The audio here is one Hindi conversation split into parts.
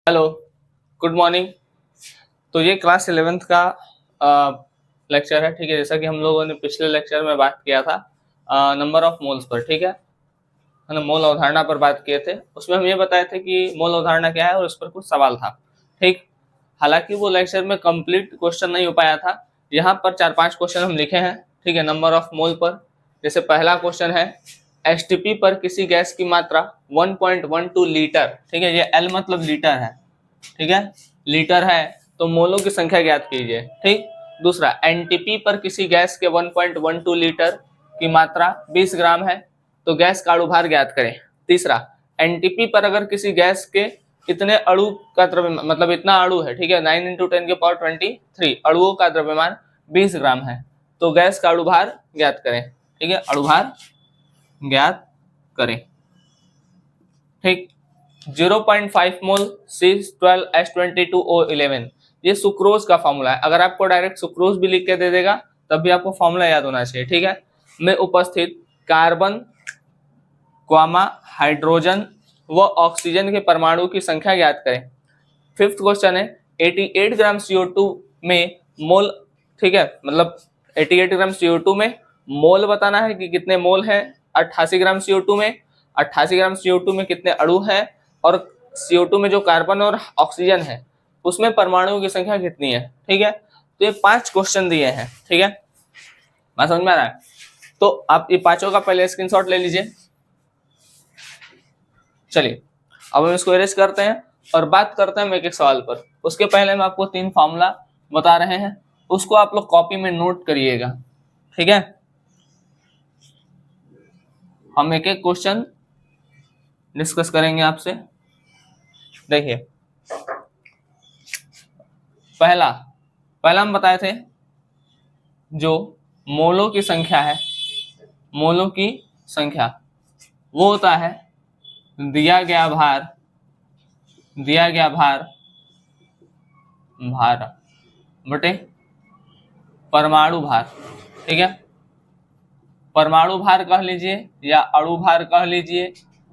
Hello, good morning. तो ये क्लास 11th का लेक्चर है, ठीक है। जैसा कि हम लोगों ने पिछले लेक्चर में बात किया था नंबर ऑफ मोल्स पर, ठीक है ना। मोल अवधारणा पर बात किए थे। उसमें हम ये बताए थे कि मोल अवधारणा क्या है और उस पर कुछ सवाल था, ठीक। हालांकि वो लेक्चर में कंप्लीट क्वेश्चन नहीं हो पाया था। यहाँ पर 4-5 क्वेश्चन हम लिखे हैं, ठीक है, नंबर ऑफ मोल पर। जैसे पहला क्वेश्चन है, एसटीपी पर किसी गैस की मात्रा 1.12 लीटर, ठीक है। ये एल मतलब लीटर है, ठीक है, लीटर है, तो मोलों की संख्या ज्ञात कीजिए, ठीक। दूसरा, एनटीपी पर किसी गैस के 1.12 लीटर की मात्रा 20 ग्राम है, तो गैस का अणुभार ज्ञात करें। तीसरा, एनटीपी पर अगर किसी गैस के इतने अणु का द्रव्यमान, मतलब इतना अणु है, ठीक है, 9 × 10⁻23 अणुओं का द्रव्यमान 20 ग्राम है, तो गैस का अणुभार ज्ञात करें, ठीक है, अणुभार ज्ञात करें, ठीक। 0.5 मोल C12H22O11, ये सुक्रोज का फॉर्मूला है। अगर आपको डायरेक्ट सुक्रोज भी लिख के दे देगा तब भी आपको फॉर्मूला याद होना चाहिए, ठीक है। में उपस्थित कार्बन, हाइड्रोजन व ऑक्सीजन के परमाणु की संख्या ज्ञात करें। फिफ्थ क्वेश्चन है, 88 ग्राम CO2 में मोल, ठीक है, मतलब 88 ग्राम CO2 में मोल बताना है कि कितने मोल है। 88 ग्राम CO2 में 88 ग्राम CO2 में कितने अणु है, और CO2 में जो कार्बन और ऑक्सीजन है उसमें परमाणुओं की संख्या कितनी है, ठीक है। तो ये 5 क्वेश्चन दिए हैं, ठीक है, बात समझ में आ रहा है। तो आप ये पांचों का पहले स्क्रीनशॉट ले लीजिए। चलिए अब हम इसको इरेज करते हैं और बात करते हैं एक एक सवाल पर। उसके पहले हम आपको 3 फॉर्मूला बता रहे हैं, उसको आप लोग कॉपी में नोट करिएगा, ठीक है। हम एक एक क्वेश्चन डिस्कस करेंगे आपसे। देखिए, पहला हम बताए थे, जो मोलों की संख्या है, मोलों की संख्या वो होता है दिया गया भार बटे परमाणु भार, ठीक है। परमाणु भार कह लीजिए या अणु भार कह लीजिए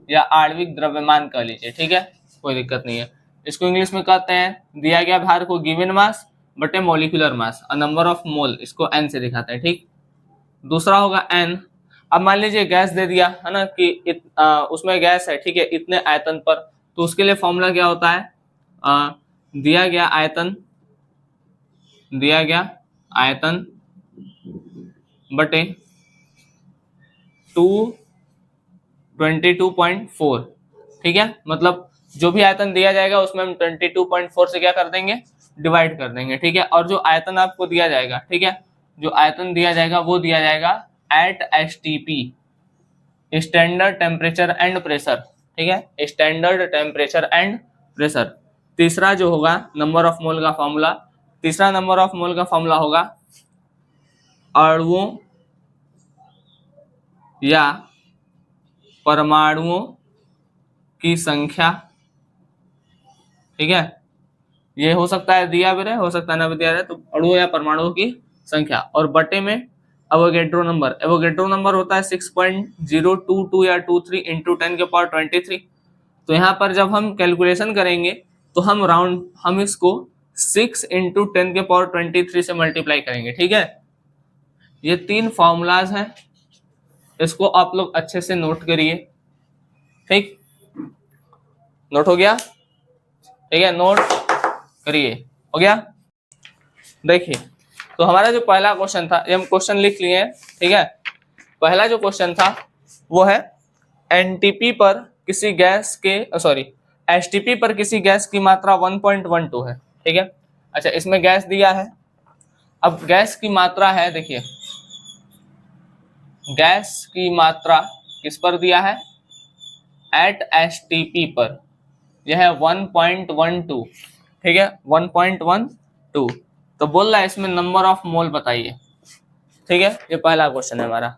या आणविक द्रव्यमान कह लीजिए, ठीक है, कोई दिक्कत नहीं है। इसको इंग्लिश में कहते हैं दिया गया भार को गिवन मास बटे मॉलिक्यूलर मास, और नंबर ऑफ मोल इसको एन से दिखाते हैं, ठीक। दूसरा होगा एन। अब मान लीजिए गैस दे दिया है ना कि उसमें गैस है, ठीक है, इतने आयतन पर, तो उसके लिए फॉर्मूला क्या होता है, दिया गया आयतन बटे 22.4, ठीक है। मतलब जो भी आयतन दिया जाएगा उसमें हम 22.4 से क्या कर देंगे, डिवाइड कर देंगे, ठीक है। और जो आयतन आपको दिया जाएगा, ठीक है, जो आयतन दिया जाएगा वो दिया जाएगा at STP, standard temperature and pressure, ठीक है, स्टैंडर्ड टेम्परेचर एंड प्रेशर। तीसरा जो होगा नंबर ऑफ मोल का फॉर्मूला, तीसरा नंबर ऑफ मोल का फॉर्मूला होगा अणुओं या परमाणुओं की संख्या, ठीक है। ये हो सकता है दिया भी रहे, हो सकता है ना भी दिया रहे, तो अणुओं या परमाणुओं की संख्या, और बटे में एवोगैड्रो नंबर। एवोगैड्रो नंबर होता है 6.022 या 23 × 10⁻23। तो यहाँ पर जब हम कैलकुलेशन करेंगे तो हम इसको 6 × 10⁻23 से मल्टीप्लाई करेंगे, ठीक है। ये 3 फॉर्मूलाज हैं, इसको आप लोग अच्छे से नोट करिए, ठीक। नोट हो गया, ठीक है, नोट करिए, हो गया। देखिए, तो हमारा जो पहला क्वेश्चन था, ये हम क्वेश्चन लिख लिए हैं, ठीक है। पहला जो क्वेश्चन था वो है एनटीपी पर किसी गैस के एसटीपी पर किसी गैस की मात्रा 1.12 है, ठीक है। अच्छा, इसमें गैस दिया है। अब गैस की मात्रा है, देखिए गैस की मात्रा किस पर दिया है, एट एसटीपी पर, यह है 1.12, ठीक है, 1.12। तो बोल रहा है इसमें नंबर ऑफ मोल बताइए, ठीक है। ये पहला क्वेश्चन है हमारा।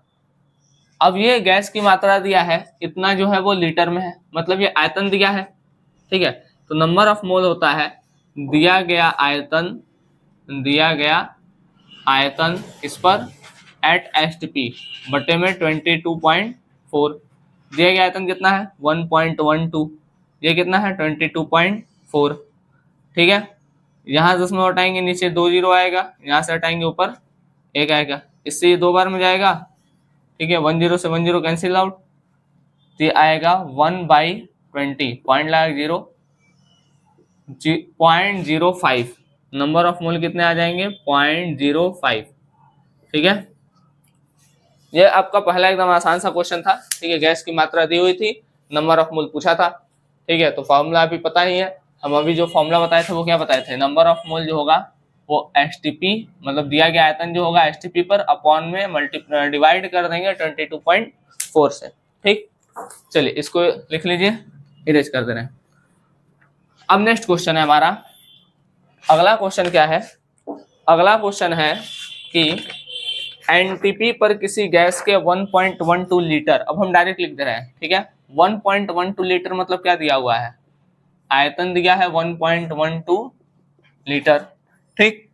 अब ये गैस की मात्रा दिया है, इतना जो है वो लीटर में है, मतलब ये आयतन दिया है, ठीक है। तो नंबर ऑफ मोल होता है दिया गया आयतन इस पर एट एसटीपी बटे में 22.4। दिया गया आयतन कितना है 1.12, ये कितना है 22.4, 4। ठीक है, यहाँ 10 में हटाएंगे नीचे 2 0 आएगा, यहाँ से हटाएंगे ऊपर 1 आएगा, इससे ये 2 बार में जाएगा। ठीक है, 1 0 से 1 0 कैंसिल आउट, तो ये आएगा 1/20, पॉइंट लगा 0.05। नंबर ऑफ मोल कितने आ जाएंगे? 0.05। ठीक है, ये आपका पहला एकदम आसान सा क्वेश्चन था। ठीक है, गैस की मात्रा दी हुई थी, नंबर ऑफ मोल पूछा था। ठीक है, तो फॉर्मूला अभी पता ही है। हम अभी जो फॉर्मूला बताए थे वो क्या बताए थे? नंबर ऑफ मोल जो होगा वो एसटीपी, मतलब दिया गया आयतन जो होगा एसटीपी पर अपॉन में डिवाइड कर देंगे 22.4 से। ठीक, चलिए इसको लिख लीजिए, इरेज कर दे रहे हैं। अब नेक्स्ट क्वेश्चन है हमारा, अगला क्वेश्चन क्या है? अगला क्वेश्चन है कि एनटीपी पर किसी गैस के 1.12 लीटर, अब हम डायरेक्ट लिख दे रहे हैं। ठीक है, 1.12 लीटर मतलब क्या दिया हुआ है? आयतन दिया है 1.12 लीटर। ठीक,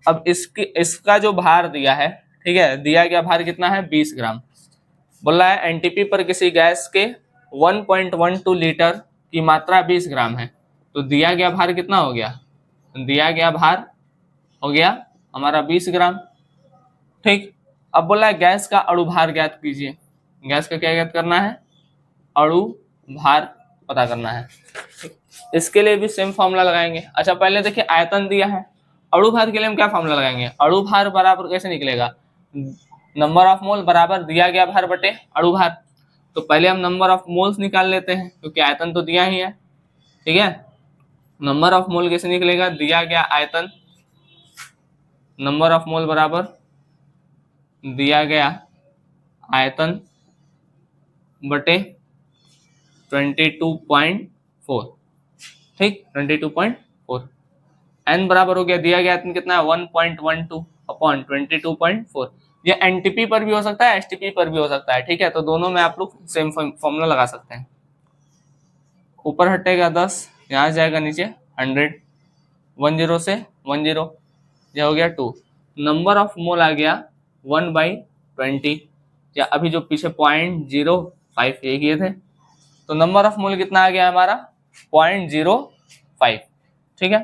अब इसका जो भार दिया है, ठीक है, दिया गया भार कितना है? 20 ग्राम। बोल रहा है एनटीपी पर किसी गैस के 1.12 लीटर की मात्रा 20 ग्राम है, तो दिया गया भार कितना हो गया? दिया गया भार हो गया हमारा 20 ग्राम। ठीक, अब बोला है गैस का अणु भार ज्ञात कीजिए। गैस का क्या ज्ञात करना है? अणु भार पता करना है। इसके लिए भी सेम फॉर्मूला लगाएंगे। अच्छा, पहले देखिए आयतन दिया है, अणु भार के लिए हम क्या फॉर्मूला लगाएंगे? अणु भार बराबर कैसे निकलेगा? नंबर ऑफ मोल बराबर दिया गया भार बटे अणु भार। तो पहले हम नंबर ऑफ मोल्स निकाल लेते हैं, क्योंकि आयतन तो दिया ही है। ठीक है, नंबर ऑफ मोल कैसे निकलेगा? दिया गया आयतन, नंबर ऑफ मोल बराबर दिया गया आयतन बटे 22.4। ठीक, 22.4। एन बराबर हो गया, दिया गया आयतन कितना है? 1.12 अपॉन 22.4। ये एनटीपी पर भी हो सकता है, एसटीपी पर भी हो सकता है। ठीक है, तो दोनों में आप लोग सेम फॉर्मूला लगा सकते हैं। ऊपर हटेगा 10, यहाँ जाएगा नीचे 100, 1 0 से 1 0, यह हो गया 2। नंबर ऑफ मोल आ गया 1/20, या अभी जो पीछे 0.05 ये किए थे, तो नंबर ऑफ मोल कितना आ गया हमारा? 0.05। ठीक है,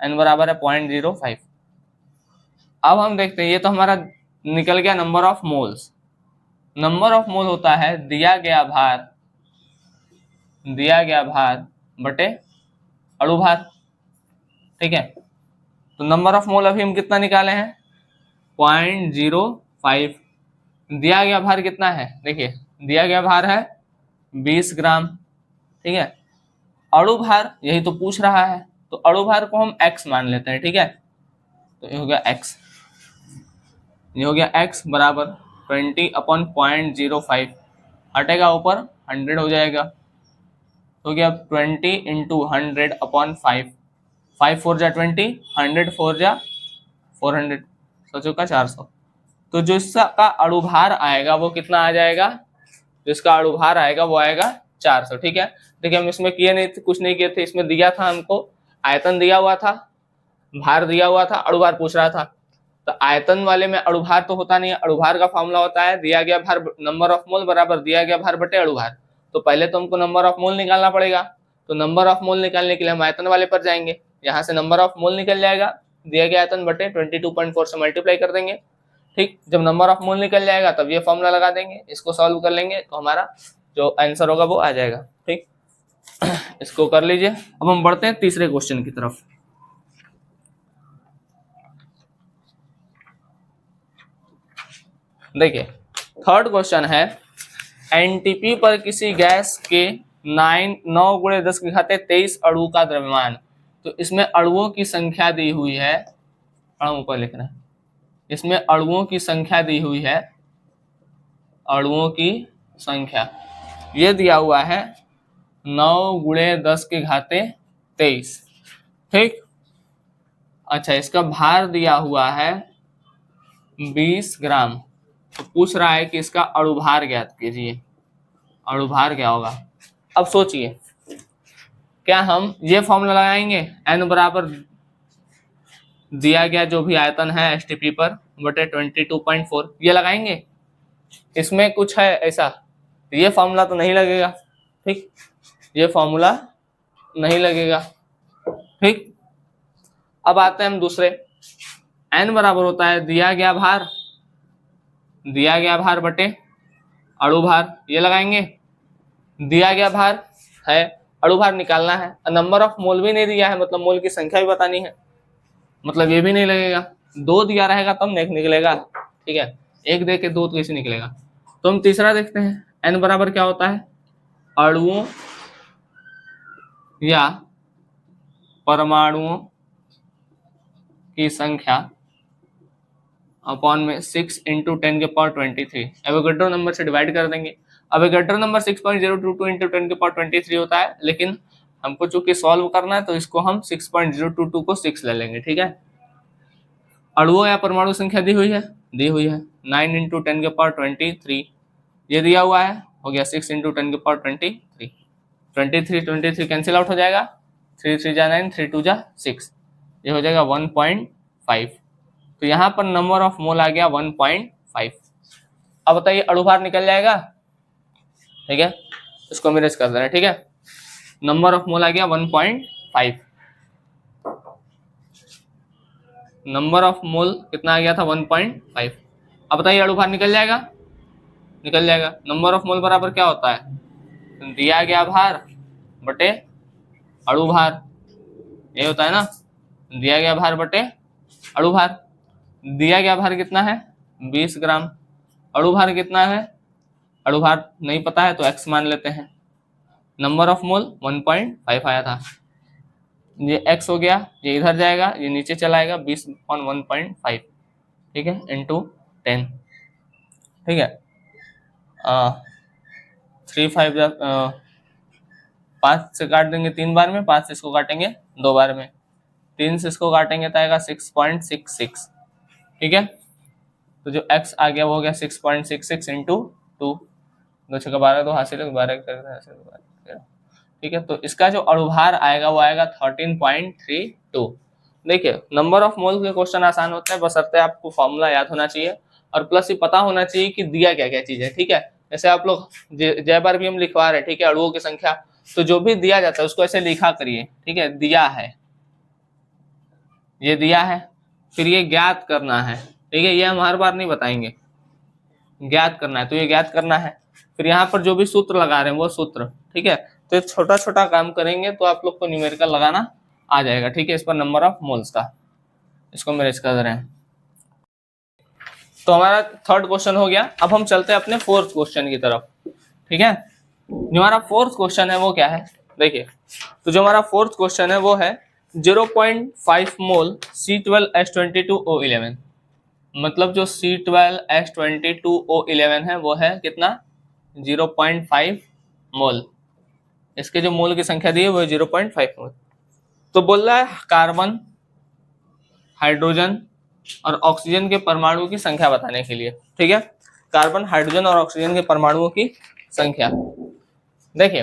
एन बराबर है 0.05। अब हम देखते हैं, ये तो हमारा निकल गया number of moles. Number of mole होता है दिया गया भार बटे अणु भार। ठीक है, तो नंबर ऑफ मोल अभी हम कितना निकाले हैं? 0.05। दिया गया भार कितना है? देखिए दिया गया भार है 20 ग्राम। ठीक है, अणु भार यही तो पूछ रहा है, तो अणु भार को हम x मान लेते हैं। ठीक है, तो ये हो गया x, ये हो गया x बराबर 20/0.05, हटेगा ऊपर 100 हो जाएगा, हो गया 20 इंटू 100/5। 5 4 जा 20, 100 4 जा 400, सोचो का 400। तो जो इसका अणु भार आएगा वो कितना आ जाएगा? जो इसका अणु भार आएगा वो आएगा 400। ठीक है, देखिए हम इसमें किए नहीं थे, कुछ नहीं किए थे। इसमें दिया था हमको, आयतन दिया हुआ था, भार दिया हुआ था, अणु भार पूछ रहा था। तो आयतन वाले में अणु भार तो होता नहीं है, अणु भार का फॉर्मूला होता है दिया गया भार नंबर ऑफ मोल बराबर दिया गया भार बटे अणु भार। तो पहले तो हमको नंबर ऑफ मोल निकालना पड़ेगा, तो नंबर ऑफ मोल निकालने के लिए हम आयतन वाले पर जाएंगे, यहाँ से नंबर ऑफ मोल निकल जाएगा, दिया गया आयतन बटे 22.4 से मल्टीप्लाई कर देंगे। ठीक, जब नंबर ऑफ मोल निकल जाएगा तब ये फॉर्मूला लगा देंगे, इसको सॉल्व कर लेंगे तो हमारा जो आंसर होगा वो आ जाएगा। ठीक, इसको कर लीजिए। अब हम बढ़ते हैं तीसरे क्वेश्चन की तरफ। देखिए थर्ड क्वेश्चन है, एनटीपी पर किसी गैस के 9 × 10⁻23 अणु का द्रव्यमान। तो इसमें अणुओं की संख्या दी हुई है, अणुओं को लिखना है, इसमें अणुओं की संख्या दी हुई है, अणुओं की संख्या ये दिया हुआ है 9 × 10⁻23। ठीक, अच्छा इसका भार दिया हुआ है 20 ग्राम। तो पूछ रहा है कि इसका अणु भार ज्ञात कीजिए। अणु भार क्या होगा? अब सोचिए, क्या हम ये फॉर्मूला लगाएंगे n बराबर दिया गया जो भी आयतन है एसटीपी पर बटे 22.4, ये लगाएंगे? इसमें कुछ है ऐसा, ये फॉर्मूला तो नहीं लगेगा। ठीक, ये फॉर्मूला नहीं लगेगा। ठीक, अब आते हैं हम दूसरे। n बराबर होता है दिया गया भार बटे अणु भार, ये लगाएंगे। दिया गया भार है, अणु भार निकालना है, नंबर ऑफ मोल भी नहीं दिया है, मतलब मोल की संख्या भी बतानी है, मतलब ये भी नहीं लगेगा। 2 दिया रहेगा तब नहीं निकलेगा, ठीक है, 1 दे के 2 तो कैसे निकलेगा। तो हम तीसरा देखते हैं, n बराबर क्या होता है, अणुओं या परमाणुओं की संख्या अपॉन में 6 इंटू 10⁻23, एवोगैड्रो नंबर से डिवाइड कर देंगे। एवोगैड्रो नंबर 6.022 इंटू 10⁻23 होता है, लेकिन हमको चूंकि सॉल्व करना है तो इसको हम 6.022 को 6 ले लेंगे, ठीक है। अणुओं या परमाणु संख्या दी हुई है 9 इंटू 10⁻23, ये दिया हुआ है, हो गया 6 इंटू 10⁻23, 23 कैंसिल आउट हो जाएगा, 3 3 जा 9, 3 2 जा 6, ये हो जाएगा 1.5। तो यहाँ पर नंबर ऑफ मोल आ गया 1.5। अब बताइए अणु भार निकल जाएगा, ठीक है, इसको हम इरेज कर दे रहे हैं, ठीक है। नंबर ऑफ मोल आ गया 1.5, नंबर ऑफ मोल कितना आ गया था 1.5। अब बताइए अणु भार निकल जाएगा, निकल जाएगा। नंबर ऑफ मोल बराबर क्या होता है, दिया गया भार बटे अणु भार, ये होता है ना, दिया गया भार बटे अणु भार। दिया गया भार कितना है 20 ग्राम, अणु भार कितना है, अणु भार नहीं पता है तो x मान लेते हैं। नंबर ऑफ मोल 1.5 आया था, ये x हो गया, ये इधर जाएगा, ये नीचे चलाएगा, 20/1.5, ठीक है, इंटू 10, ठीक है। 3 5 5 से काट देंगे 3 बार में, 5 से इसको काटेंगे 2 बार में, 3 से इसको काटेंगे तो आएगा 6.66, ठीक है। तो जो x आ गया वो हो गया 6.66 इंटू 2, 2 6 12, 2 हासिल 12, ठीक है। तो इसका जो अणुभार आएगा वो आएगा 13.32। देखिए नंबर ऑफ मोल के क्वेश्चन आसान होते हैं, बशर्ते आपको फॉर्मूला याद होना चाहिए और प्लस ये पता होना चाहिए कि दिया क्या क्या चीज है, ठीक है। जैसे आप लोग जय बार भी हम लिखवा रहे हैं, ठीक है, अणुओं की संख्या, तो जो भी दिया जाता है उसको ऐसे लिखा करिए, ठीक है, दिया है, ये दिया है, फिर ये ज्ञात करना है, ठीक है, ये हम हर बार नहीं बताएंगे, ज्ञात करना है, तो ये ज्ञात करना है, फिर यहाँ पर जो भी सूत्र लगा रहे हैं वो सूत्र, ठीक है। तो ये छोटा छोटा काम करेंगे तो आप लोग को न्यूमेरिकल लगाना आ जाएगा, ठीक है। इस पर नंबर ऑफ मोल्स का, इसको मेरेज कर रहे हैं। तो हमारा थर्ड क्वेश्चन हो गया। अब हम चलते हैं अपने फोर्थ क्वेश्चन की तरफ, ठीक है। जो हमारा फोर्थ क्वेश्चन है वो क्या है, देखिए, तो जो हमारा फोर्थ क्वेश्चन है वो है 0.5 मोल C12H22O11, मतलब जो C12H22O11 है वो है कितना 0.5 मोल, इसके जो मोल की संख्या दी है वो 0.5 मोल। तो बोल रहा है कार्बन, हाइड्रोजन और ऑक्सीजन के परमाणुओं की संख्या बताने के लिए, ठीक है, कार्बन, हाइड्रोजन और ऑक्सीजन के परमाणुओं की संख्या। देखिए,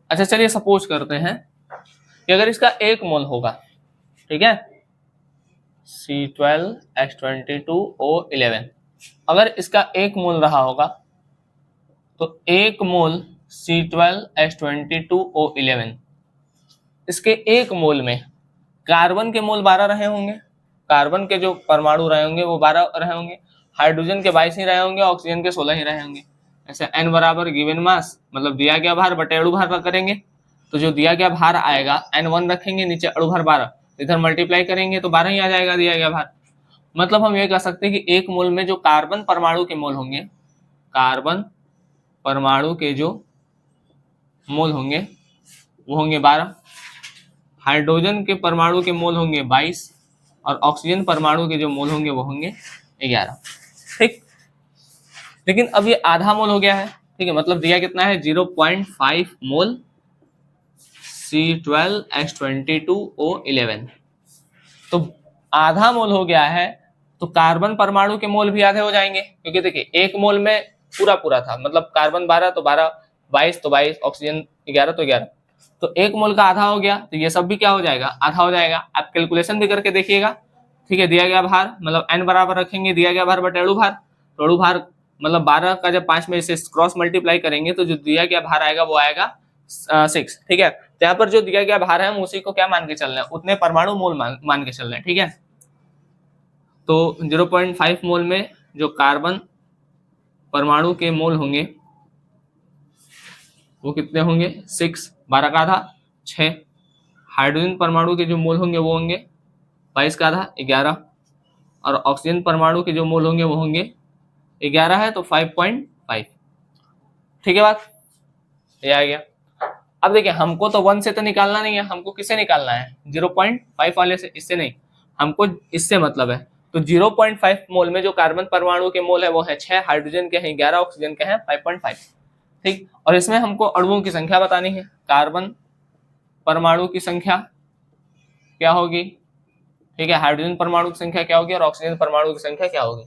अच्छा चलिए सपोज करते हैं कि अगर इसका 1 मोल होगा, ठीक है, C12H22O11, अगर इसका 1 मोल रहा होगा तो 1 मोल C12H22O11, इसके 1 मोल में कार्बन के मोल 12 रहे होंगे, कार्बन के जो परमाणु रहे होंगे वो 12 रहे होंगे, हाइड्रोजन के 22 ही रहे होंगे, ऑक्सीजन के 16 ही रहे होंगे। ऐसे n बराबर गिवन मास, मतलब दिया गया भार बटे अणु भार पर करेंगे, तो जो दिया गया भार आएगा n1 रखेंगे, नीचे अणु भार 12, इधर मल्टीप्लाई करेंगे तो 12 ही आ जाएगा दिया गया भार। मतलब हम ये कह सकते हैं कि 1 मोल में जो कार्बन परमाणु के मोल होंगे, कार्बन परमाणु के जो मोल होंगे वो होंगे 12, हाइड्रोजन के परमाणु के मोल होंगे 22 और ऑक्सीजन परमाणु के जो मोल होंगे वो होंगे 11, ठीक। लेकिन अब ये आधा मोल हो गया है, ठीक है, मतलब दिया कितना है 0.5 मोल C12H22O11, तो आधा मोल हो गया है, तो कार्बन परमाणु के मोल भी आधे हो जाएंगे, क्योंकि देखिए 1 मोल में पूरा था, मतलब कार्बन 12 तो 12, 22 तो 22, ऑक्सीजन 11 तो 11, तो 1 मोल का आधा हो गया, तो ये सब भी क्या हो जाएगा, आधा हो जाएगा। आप कैलकुलेशन भी करके देखिएगा, ठीक है। दिया गया भार मतलब n बराबर रखेंगे दिया गया भार बटे अणु भार, तो अणु भार मतलब 12 का जब 5 में इसे क्रॉस मल्टीप्लाई करेंगे तो जो दिया गया भार आएगा वो आएगा 6, ठीक है। तो यहाँ पर जो दिया गया भार है हम उसी को क्या मान के चल रहे हैं, उतने परमाणु मोल मान के चल रहे हैं, ठीक है। तो 0.5 मोल में जो कार्बन परमाणु के मोल होंगे वो कितने होंगे, 6, 12 का आधा 6। हाइड्रोजन परमाणु के जो मोल होंगे वो होंगे 22 का आधा 11, और ऑक्सीजन परमाणु के जो मोल होंगे वो होंगे 11 है तो 5.5, ठीक है बात, ये आ गया। अब देखिए हमको तो 1 से तो निकालना नहीं है, हमको किससे निकालना है, 0.5 वाले से, इससे नहीं, हमको इससे मतलब है। तो 0.5 मोल में जो कार्बन परमाणु के मोल है वो है 6, हाइड्रोजन के हैं 11, ऑक्सीजन के हैं 5.5, ठीक। और इसमें हमको अणुओं की संख्या बतानी है, कार्बन परमाणु की संख्या क्या होगी, ठीक है, हाइड्रोजन परमाणु की संख्या क्या होगी और ऑक्सीजन परमाणु की संख्या क्या होगी।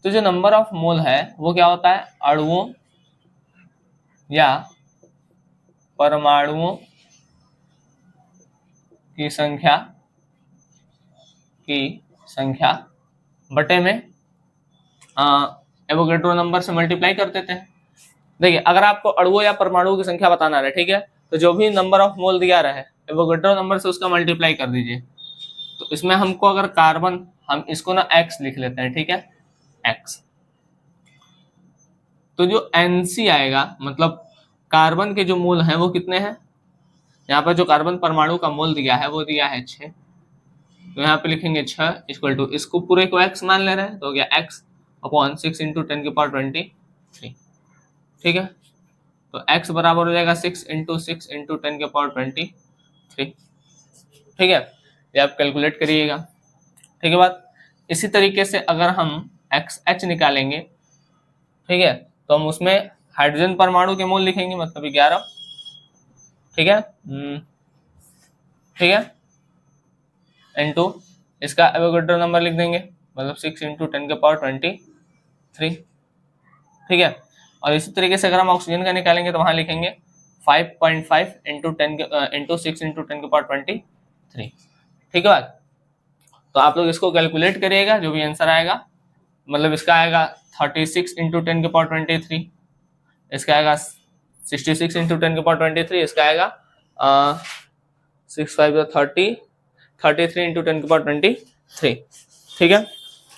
तो जो नंबर ऑफ मोल है वो क्या होता है, अणुओं या परमाणुओं की संख्या बटे में एवोगैड्रो नंबर से मल्टीप्लाई कर देते हैं। देखिए अगर आपको अणुओं या परमाणुओं की संख्या बताना है, ठीक है, तो जो भी नंबर ऑफ मोल दिया रहा है एवोगैड्रो नंबर से उसका मल्टीप्लाई कर दीजिए। तो इसमें हमको अगर कार्बन, हम इसको ना x लिख लेते हैं, ठीक है, x। तो जो Nc आएगा मतलब कार्बन के जो मोल हैं वो कितने हैं, यहाँ पर जो कार्बन परमाणु का मोल दिया है वो दिया है 6, तो यहाँ पे लिखेंगे 6 इक्वल टू, इसको पूरे को x मान ले रहे हैं तो हो गया x अपॉन 6 इंटू 10 की पावर 23, ठीक है। तो x बराबर हो जाएगा 6 इंटू 6 इंटू 10 की पावर 23, ठीक है, ये आप कैलकुलेट करिएगा, ठीक है बात। इसी तरीके से अगर हम XH निकालेंगे, ठीक है, तो हम उसमें हाइड्रोजन परमाणु के मोल लिखेंगे मतलब 11, ठीक है, ठीक है, इनटू इसका एवोगैड्रो नंबर लिख देंगे मतलब 6 इंटू 10 के पावर 23, ठीक है। और इसी तरीके से अगर हम ऑक्सीजन का निकालेंगे तो वहां लिखेंगे 5.5 इंटू 6 इंटू 10 के पावर 23, ठीक है बात। तो आप लोग इसको कैलकुलेट करिएगा, जो भी आंसर आएगा मतलब इसका आएगा 36 इंटू 10 के पावर 23, इसका आएगा 66 इंटू 10 के पावर 23, इसका आएगा 6 5 30, 33 इंटू 10 के पावर 23, ठीक है,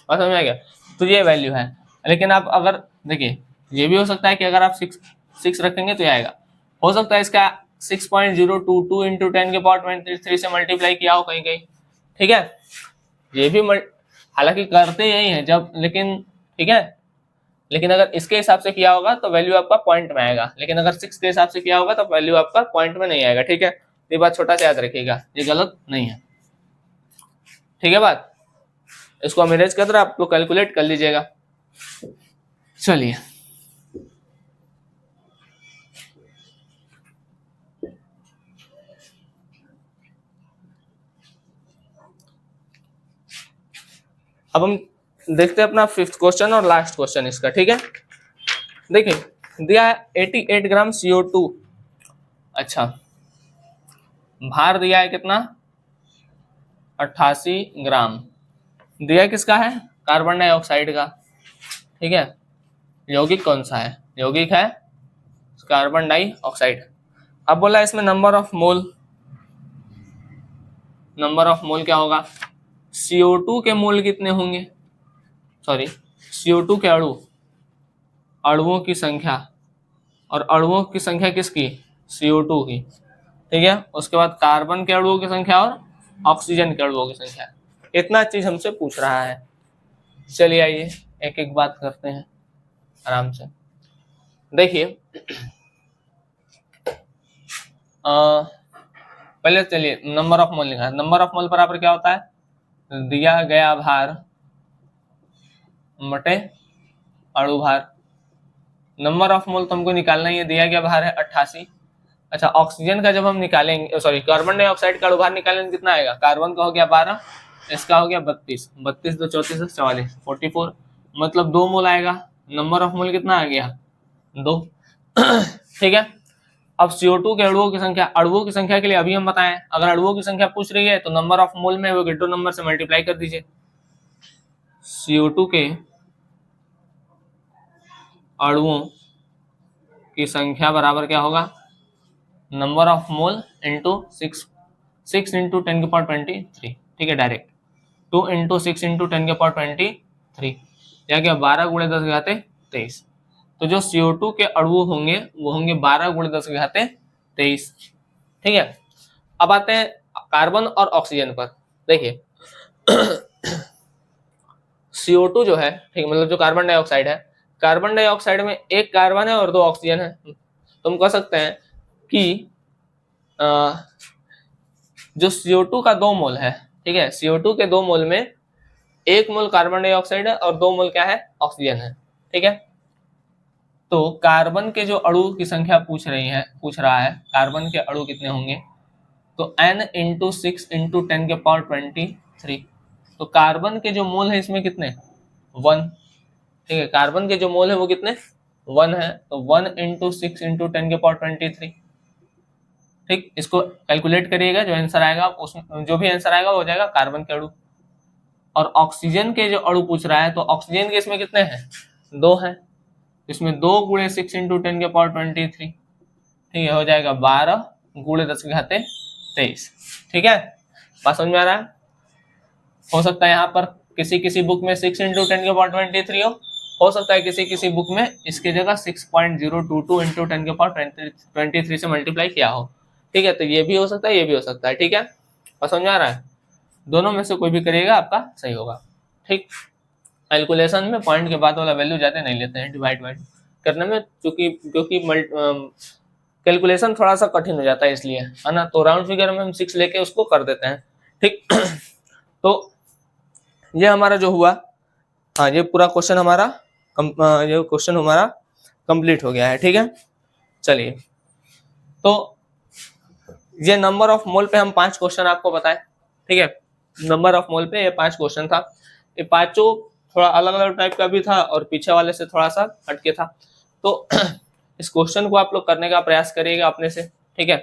और समझ में आ गया। तो ये वैल्यू है, लेकिन आप अगर देखिए ये भी हो सकता है कि अगर आप 6 रखेंगे तो ये आएगा, हो सकता है इसका 6.022 इंटू 10 के पावर 23 से मल्टीप्लाई किया हो कहीं कहीं, ठीक है, ये भी हालांकि करते यही है जब, लेकिन ठीक है, लेकिन अगर इसके हिसाब से किया होगा तो वैल्यू आपका पॉइंट में आएगा, लेकिन अगर 6 के हिसाब से किया होगा तो वैल्यू आपका पॉइंट में नहीं आएगा, ठीक है। ये बात छोटा सा याद रखिएगा, ये गलत नहीं है, ठीक है बात। इसको हम इरेज कर रहे, आप लोग कैलकुलेट कर लीजिएगा। चलिए अब हम देखते हैं अपना 5th क्वेश्चन और लास्ट क्वेश्चन इसका, ठीक है। देखिए दिया है 88 ग्राम CO2, अच्छा भार दिया है कितना 88 ग्राम, दिया किसका है, कार्बन डाइऑक्साइड का, ठीक है। यौगिक कौन सा है, यौगिक है कार्बन डाइऑक्साइड। अब बोला इसमें number of mole, number of mole क्या होगा, CO2 के मोल कितने होंगे, सॉरी CO2 के अणुओं की संख्या, और अणुओं की संख्या किसकी, CO2 की, ठीक है। उसके बाद कार्बन के अणुओं की संख्या और ऑक्सीजन के अणुओं की संख्या, इतना चीज हमसे पूछ रहा है। चलिए आइए एक एक बात करते हैं आराम से। देखिए पहले चलिए नंबर ऑफ मोल लिखा है, नंबर ऑफ मोल बराबर क्या होता है, दिया गया भार बटे अणु भार। नंबर ऑफ मोल तो हमको निकालना ही है, दिया गया भार है 88। अच्छा ऑक्सीजन का जब हम निकालेंगे, सॉरी कार्बन डाइऑक्साइड का अणु भार निकालेंगे कितना आएगा, कार्बन का हो गया 12, इसका हो गया 32, 32 2 34 44 44, मतलब 2 मोल आएगा। नंबर ऑफ मोल कितना आ गया 2, ठीक है। अब CO2 के अणुओं की संख्या, अणुओं की संख्या के लिए अभी हम बताएं, अगर अणुओं की संख्या पूछ रही है तो नंबर ऑफ मोल में एवोगैड्रो नंबर से मल्टीप्लाई कर दीजिए। CO2 के अणुओं की संख्या बराबर क्या होगा, number of mole into 6 into 10⁻23, ठीक है, डायरेक्ट 2 इंटू 6 इंटू 10⁻23, या क्या 12 गुणे 10⁻23। तो जो CO2 के अणु होंगे वो होंगे 12 गुणे 10⁻23, ठीक है। अब आते हैं कार्बन और ऑक्सीजन पर। देखिए CO2 जो है, ठीक, मतलब जो कार्बन डाइऑक्साइड है, कार्बन डाइऑक्साइड में एक कार्बन है और 2 ऑक्सीजन है। तो हम कह सकते हैं कि जो CO2 का 2 मोल है, ठीक है, CO2 के 2 मोल में 1 मोल कार्बन डाइऑक्साइड है और 2 मोल क्या है, ऑक्सीजन है, ठीक है। तो कार्बन के जो अणु की संख्या पूछ रहा है कार्बन के अणु कितने होंगे, तो n इंटू 6 इंटू 10⁻23। तो कार्बन के जो मोल है इसमें कितने, 1, ठीक है, कार्बन के जो मोल है वो कितने, 1 है। तो 1 इंटू 6 इंटू 10⁻23, ठीक। इसको कैलकुलेट करिएगा, जो आंसर आएगा उसमें, जो भी आंसर आएगा वो हो जाएगा कार्बन के अणु। और ऑक्सीजन के जो अणु पूछ रहा है, तो ऑक्सीजन के इसमें कितने हैं, 2 हैं। इसमें 2 गुणे 6 इंटू 10⁻23, ठीक है, हो जाएगा 12 गुणे 10⁻23, ठीक है। बात समझ में आ रहा है। हो सकता है यहाँ पर किसी बुक में 6 इंटू 10⁻23 हो सकता है किसी बुक में इसकी जगह 6.022 इंटू 10⁻23 से मल्टीप्लाई किया हो, ठीक है। तो ये भी हो सकता है, ये भी हो सकता है, ठीक है। बात समझ में आ रहा है। दोनों में से कोई भी करिएगा आपका सही होगा, ठीक। कैलकुलेशन में पॉइंट के बाद वाला वैल्यू ज्यादा नहीं लेते हैं डिवाइड करने में, क्योंकि कैलकुलेशन थोड़ा सा कठिन हो जाता है इसलिए, है ना। तो राउंड फिगर में हम 6 लेके उसको कर देते हैं, ठीक। तो ये हमारा जो हुआ, हाँ, ये पूरा क्वेश्चन हमारा कंप्लीट हो गया है, ठीक है। चलिए, तो ये नंबर ऑफ मोल पे हम 5 क्वेश्चन आपको बताएं, ठीक है। नंबर ऑफ मोल पे ये 5 क्वेश्चन था। ये पांचों थोड़ा अलग अलग टाइप का भी था और पीछे वाले से थोड़ा सा हटके था। तो इस क्वेश्चन को आप लोग करने का प्रयास करिएगा अपने से, ठीक है।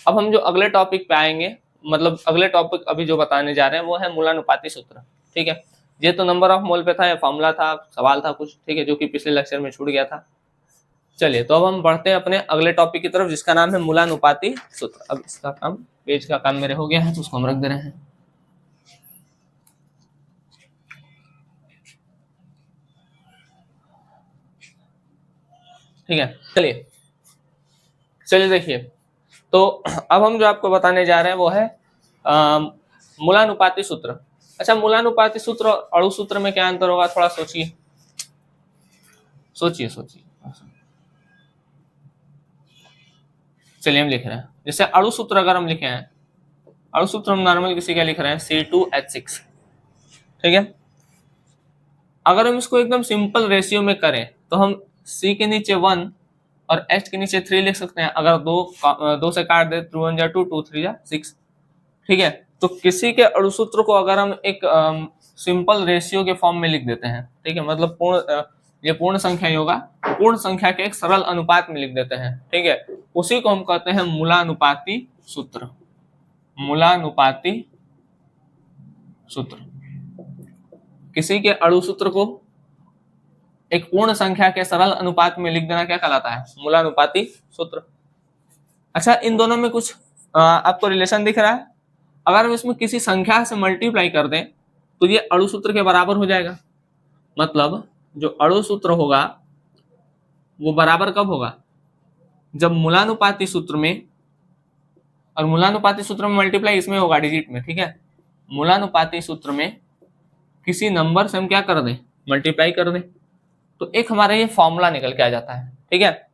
अब हम जो अगले टॉपिक पे आएंगे, मतलब अगले टॉपिक अभी जो बताने जा रहे हैं वो है मूलानुपाती सूत्र, ठीक है। ये तो नंबर ऑफ मोल पे था, ये फॉर्मूला था, सवाल था कुछ, ठीक है, जो कि पिछले लेक्चर में छूट गया था। चलिए, तो अब हम बढ़ते हैं अपने अगले टॉपिक की तरफ, जिसका नाम है मूलानुपाती सूत्र। अब इसका काम, पेज का काम मेरे हो गया है, तो उसको हम रख दे रहे हैं। ठीक है, चलिए देखिए, तो अब हम जो आपको बताने जा रहे हैं वो है मूलानुपाती सूत्र। अच्छा, मूलानुपाती सूत्र और अणु सूत्र में क्या अंतर होगा, थोड़ा सोचिए। चलिए हम लिख रहे हैं, जैसे अणु सूत्र अगर हम लिखे हैं, अणु सूत्र हम नॉर्मल किसी का लिख रहे हैं C2H6, ठीक है। अगर हम इसको एकदम सिंपल रेशियो में करें तो हम C के नीचे 1 और H के नीचे 3 लिख सकते हैं। अगर दो से काट दे, 2 1 जा 2, 2 3 जा 6, ठीक है। तो किसी के अणु सूत्र को अगर हम एक सिंपल रेशियो के फॉर्म में लिख देते हैं, ठीक है, मतलब ये पूर्ण संख्या होगा, पूर्ण संख्या के एक सरल अनुपात में लिख देते हैं, ठीक है, उसी को हम कहते हैं मूलानुपाती सूत्र। मूलानुपाती सूत्र किसी के अणु सूत्र को एक पूर्ण संख्या के सरल अनुपात में लिख देना क्या कहलाता है, मूलानुपाती सूत्र। अच्छा, इन दोनों में कुछ आपको रिलेशन दिख रहा है। अगर हम इसमें किसी संख्या से मल्टीप्लाई कर दें तो ये अणु सूत्र के बराबर हो जाएगा। मतलब जो अणु सूत्र होगा वो बराबर कब होगा, जब मूलानुपाती सूत्र में, और मूलानुपाती सूत्र में मल्टीप्लाई इसमें होगा डिजिट में, ठीक है। मूलानुपाती सूत्र में किसी नंबर से हम क्या कर दें, मल्टीप्लाई कर दें, तो एक हमारा ये फॉर्मूला निकल के आ जाता है, ठीक है।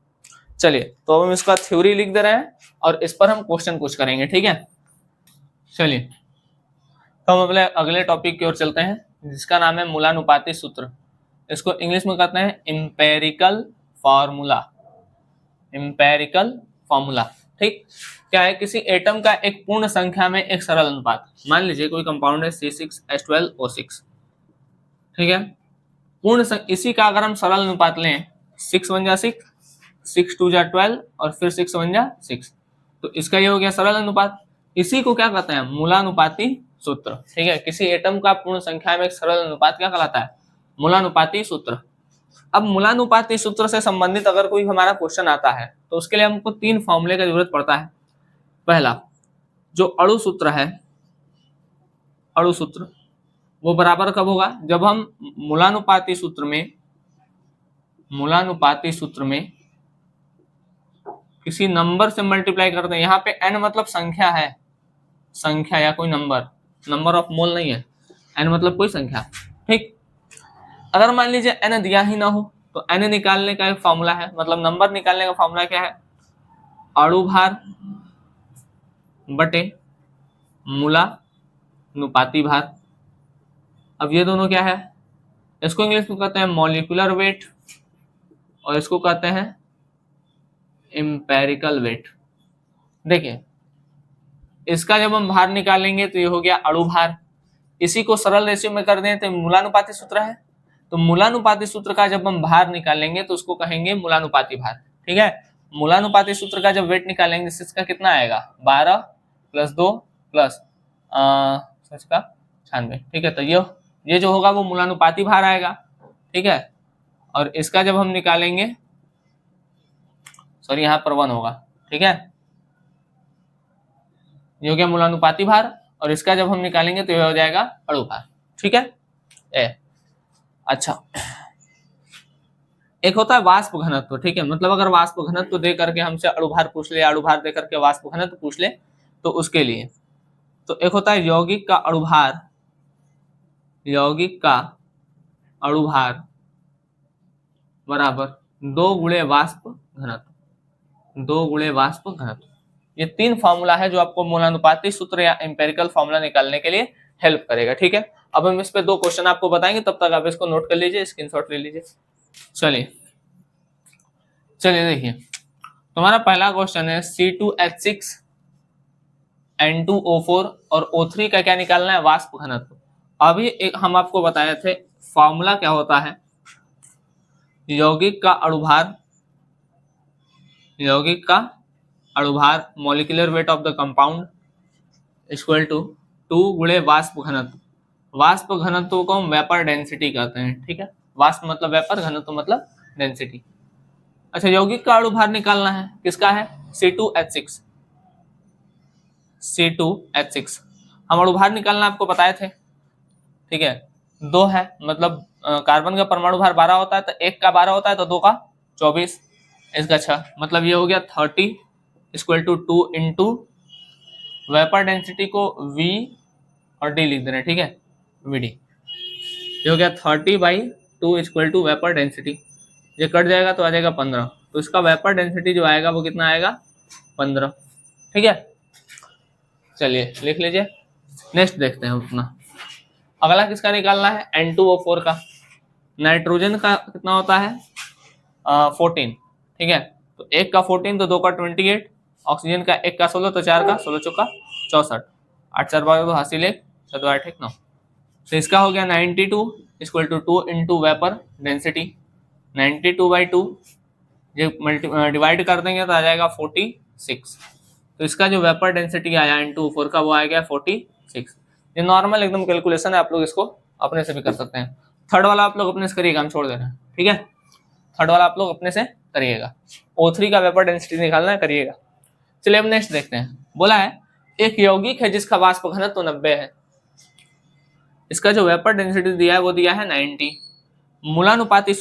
चलिए, तो हम इसका थ्योरी लिख दे रहे हैं और इस पर हम क्वेश्चन कुछ करेंगे, ठीक है। चलिए, तो हम अपने अगले टॉपिक की ओर चलते हैं, जिसका नाम है मूलानुपाती सूत्र। इसको इंग्लिश में कहते हैं एम्पेरिकल फॉर्मूला। एम्पेरिकल फॉर्मूला, ठीक। क्या है, किसी एटम का एक पूर्ण संख्या में एक सरल अनुपात। मान लीजिए कोई कंपाउंड है C6H12O6, ठीक है। इसी का अगर हम सरल अनुपात लें, 6 1 जा 6, 6 2 जा 12 और फिर 6 1 जा 6, तो इसका ये हो गया सरल अनुपात। इसी को क्या कहते हैं, मूलानुपाती सूत्र, ठीक है। किसी एटम का पूर्ण संख्या में एक सरल अनुपात क्या कहलाता है, मूलानुपाती सूत्र। अब मूलानुपाती सूत्र से संबंधित अगर कोई हमारा क्वेश्चन आता है तो उसके लिए हमको 3 फॉर्मूले का जरूरत पड़ता है। पहला, जो अणु सूत्र है, अणु सूत्र वो बराबर कब होगा, जब हम मूलानुपाती सूत्र में किसी नंबर से मल्टीप्लाई करते हैं। यहाँ पे n मतलब संख्या है, संख्या या कोई नंबर ऑफ मोल नहीं है, n मतलब कोई संख्या। ठीक, अगर मान लीजिए n दिया ही ना हो तो n निकालने का एक फॉर्मूला है, मतलब नंबर निकालने का फॉर्मूला क्या है, अणु भार बटे मूलानुपाती भार। अब ये दोनों क्या है, इसको इंग्लिश में कहते हैं मॉलिक्यूलर वेट और इसको कहते हैं एम्पेरिकल वेट। देखिए, इसका जब हम भार निकालेंगे तो ये हो गया अणु भार, इसी को सरल रेशियो में कर दें तो मूलानुपाती सूत्र है, तो मूलानुपाती सूत्र का जब हम भार निकालेंगे तो उसको कहेंगे मूलानुपाती भार। ठीक है, मूलानुपाती सूत्र का जब वेट निकालेंगे इसका कितना आएगा, 12 प्लस 2 प्लस 96। ठीक है, तो ये जो होगा वो मूलानुपाती भार आएगा। ठीक है, और इसका जब हम निकालेंगे, सॉरी यहाँ पर 1 होगा। ठीक है, ये हो गया मूलानुपाती भार और इसका जब हम निकालेंगे तो ये हो जाएगा अणु भार। ठीक है, अच्छा, एक होता है वाष्प घनत्व। ठीक है, मतलब अगर वाष्प घनत्व दे करके हमसे अणु भार पूछ ले, अणु भार दे करके वाष्प घनत्व पूछ ले तो उसके लिए, तो एक होता है यौगिक का अणु भार, यौगिक का अणु भार बराबर 2 गुणे वाष्प घनत्व, 2 गुणे वाष्प घनत्व। ये 3 फॉर्मूला है जो आपको मूलानुपाती सूत्र या एम्पेरिकल फॉर्मूला निकालने के लिए हेल्प करेगा। ठीक है, अब हम इस पे 2 क्वेश्चन आपको बताएंगे, तब तक आप इसको नोट कर लीजिए, स्क्रीनशॉट ले लीजिए। चलिए देखिए, तुम्हारा पहला क्वेश्चन है C2H6 N2O4 और O3 का क्या निकालना है, वाष्प घनत्व। अभी एक हम आपको बताए थे फॉर्मूला क्या होता है, यौगिक का अणु भार molecular weight of the compound equal to 2 गुणे वाष्प घनत्व। वाष्प घनत्व को हम वेपर डेंसिटी कहते हैं। ठीक है, वाष्प मतलब वेपर, घनत्व मतलब डेंसिटी। अच्छा, यौगिक का अणु भार निकालना है, किसका है, C2H6। हम अणु भार निकालना आपको बताए थे। ठीक है, 2 है, मतलब कार्बन का परमाणु भार 12 होता है, तो 1 का 12 होता है तो 2 का 24, इसका 6, मतलब ये हो गया 30 equal to 2 into vapour density को V और D लिख देना। ठीक है, VD, ये हो गया 30/2 इक्वल टू वेपर डेंसिटी। ये कट जाएगा तो आ जाएगा 15, तो इसका वेपर डेंसिटी जो आएगा वो कितना आएगा, 15। ठीक है, चलिए लिख लीजिए। नेक्स्ट देखते हैं अपना, अगला किसका निकालना है, N2O4 का। नाइट्रोजन का कितना होता है, 14। ठीक है, तो 1 का 14 तो 2 का 28, ऑक्सीजन का 1 का 16 तो 4 का 16 चौका 64, 8 4 12 तो हासिल 1 7 8 1 9, तो इसका हो गया 92 equal to 2 into vapour density. 92/2 जो डिवाइड कर देंगे तो आ जाएगा 46, तो इसका जो वेपर डेंसिटी आया N2O4 का वो आ गया 46। ये नॉर्मल एकदम कैलकुलेशन है, आप लोग इसको अपने से भी कर सकते हैं। थर्ड वाला आप लोग अपने से करिएगा, हम छोड़ दे रहे हैं। ठीक है, थर्ड वाला आप लोग अपने से करिएगा, O3 का वेपर डेंसिटी निकालना है, करिएगा। चलिए अब नेक्स्ट देखते हैं। बोला है एक यौगिक है जिसका वाष्प घनत्व 90 है, इसका जो वेपर डेंसिटी दिया है वो दिया है 90। मूलानुपाती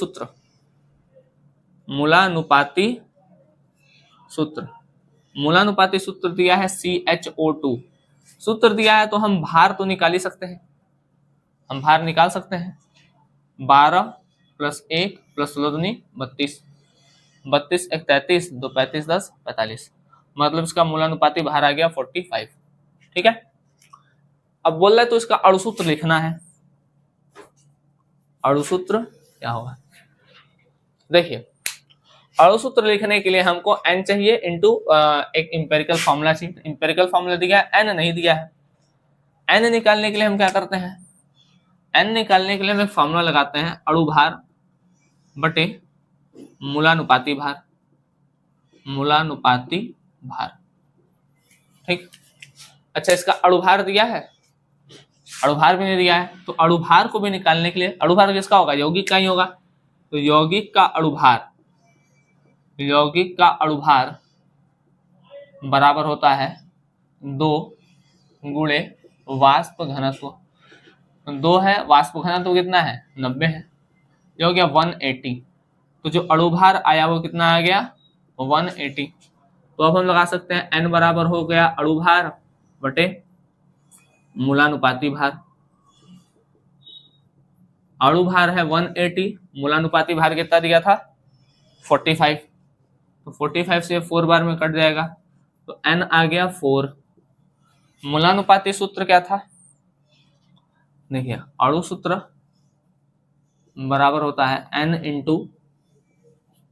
सूत्र दिया है CHO2, सूत्र दिया है तो हम भार तो निकाल ही सकते हैं, हम भार निकाल सकते हैं। 12 प्लस 1 प्लस 16 दूनी 32, 32 1 33 2 35 10 45, मतलब इसका मूलानुपाती भार आ गया 45। ठीक है, अब बोल रहे तो इसका अणुसूत्र लिखना है। अणुसूत्र क्या होगा, देखिए अणुसूत्र लिखने के लिए हमको n चाहिए इंटू एक इंपेरिकल फॉर्मूला चाहिए। इंपेरिकल फॉर्मूला दिया है, n नहीं दिया है। n निकालने के लिए हम क्या करते हैं, n निकालने के लिए हम एक फॉर्मूला लगाते हैं, अणु भार बटे मूलानुपाती भार, मूलानुपाती भार। ठीक, अच्छा इसका अणु भार दिया है, अणु भार भी नहीं दिया है, तो अणु भार को भी निकालने के लिए, अणु भार किसका होगा, यौगिक का ही होगा, तो यौगिक का अणुभार बराबर होता है 2 गुणे वाष्प घनत्व। 2 है, वाष्प घनत्व कितना है 90 है, ये हो गया 180। तो जो अणुभार आया वो कितना आ गया 180। तो अब हम लगा सकते हैं n बराबर हो गया अणुभार बटे मूलानुपाती भार। अणुभार है 180, मूलानुपाती भार कितना दिया था 45। तो 45 से 4 बार में कट जाएगा, तो n आ गया 4। मूलानुपाती सूत्र क्या था, देखिए अणु सूत्र बराबर होता है n इंटू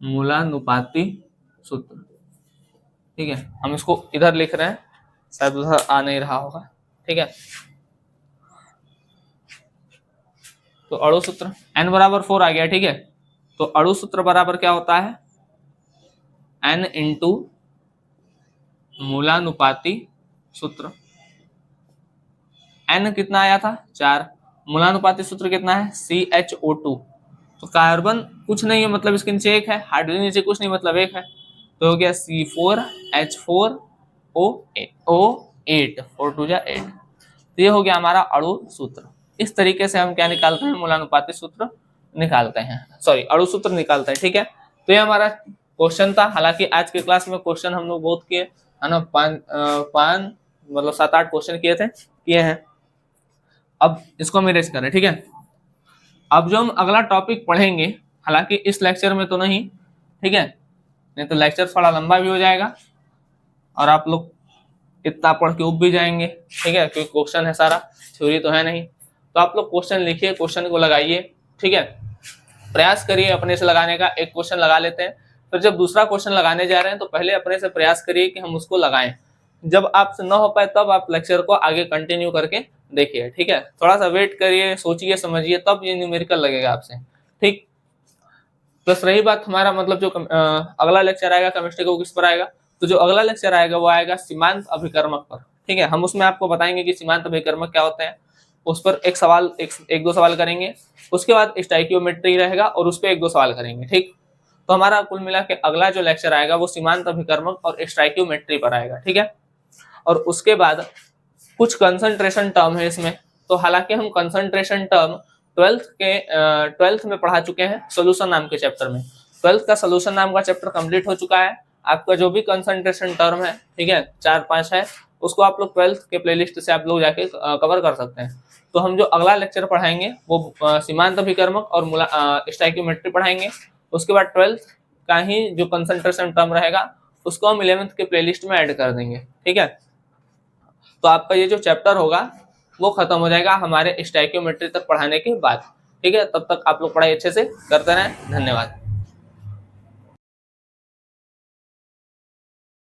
मूलानुपाती सूत्र। ठीक है, हम इसको इधर लिख रहे हैं, शायद उधर आ नहीं रहा होगा। ठीक है, तो अणु सूत्र n बराबर 4 आ गया। ठीक है, तो अणु सूत्र बराबर क्या होता है n इंटू मूलानुपाती सूत्र। n कितना आया था 4, मूलानुपाती सूत्र कितना है CHO2। तो कार्बन कुछ नहीं है, मतलब इसके नीचे 1 है, हाइड्रोजन नीचे कुछ नहीं मतलब 1 है, तो हो गया C4H4O8, 4 2 8। तो ये हो गया हमारा अणु सूत्र। इस तरीके से हम क्या निकालते हैं, मूलानुपाती सूत्र निकालते हैं, सॉरी अणु सूत्र निकालते हैं। ठीक है, तो ये हमारा क्वेश्चन था। हालांकि आज के क्लास में क्वेश्चन हम लोग बहुत किए है ना, 5 मतलब 7-8 क्वेश्चन किए हैं। अब इसको हम इरेज करें। ठीक है, अब जो हम अगला टॉपिक पढ़ेंगे, हालांकि इस लेक्चर में तो नहीं, ठीक है, नहीं तो लेक्चर थोड़ा लंबा भी हो जाएगा और आप लोग इतना पढ़ के उब भी जाएंगे। ठीक है, क्योंकि क्वेश्चन है सारा, थ्योरी तो है नहीं। तो आप लोग क्वेश्चन लिखिए, क्वेश्चन को लगाइए। ठीक है, प्रयास करिए अपने से लगाने का। एक क्वेश्चन लगा लेते हैं, फिर जब दूसरा क्वेश्चन लगाने जा रहे हैं तो पहले अपने से प्रयास करिए कि हम उसको लगाएं। जब आपसे न हो पाए तब आप लेक्चर को आगे कंटिन्यू करके देखिए। ठीक है, थोड़ा सा वेट करिए, सोचिए समझिए, तब ये न्यूमेरिकल लगेगा आपसे। ठीक, प्लस रही बात हमारा मतलब जो अगला लेक्चर आएगा केमिस्ट्री का, वो किस पर आएगा, तो जो अगला लेक्चर आएगा वो आएगा सीमांत अभिकर्मक पर। ठीक है, हम उसमें आपको बताएंगे कि सीमांत अभिकर्मक क्या होते हैं, उस पर एक दो सवाल करेंगे। उसके बाद स्टाइकियोमेट्री रहेगा और उस पर 1-2 सवाल करेंगे। ठीक, तो हमारा कुल मिला के अगला जो लेक्चर आएगा वो सीमांत अभिकर्मक और स्टाइकियोमेट्री पर आएगा। ठीक है, और उसके बाद कुछ कंसंट्रेशन टर्म है इसमें। तो हालांकि हम कंसंट्रेशन टर्म 12th में पढ़ा चुके हैं सोल्यूशन नाम के चैप्टर में। 12th का सोल्यूशन नाम का चैप्टर कंप्लीट हो चुका है। आपका जो भी कंसंट्रेशन टर्म है, ठीक है, 4-5 है, उसको आप लोग 12th के प्लेलिस्ट से आप लोग जाके कवर कर सकते हैं। तो हम जो अगला लेक्चर पढ़ाएंगे वो सीमांत अभिकर्मक और स्टाइकियोमेट्री पढ़ाएंगे। उसके बाद 12th का ही जो कंसंट्रेशन टर्म रहेगा उसको हम 11th के प्लेलिस्ट में ऐड कर देंगे। ठीक है, तो आपका ये जो चैप्टर होगा वो खत्म हो जाएगा हमारे स्टाइकियोमेट्री तक पढ़ाने के बाद। ठीक है, तब तक आप लोग पढ़ाई अच्छे से करते रहें। धन्यवाद।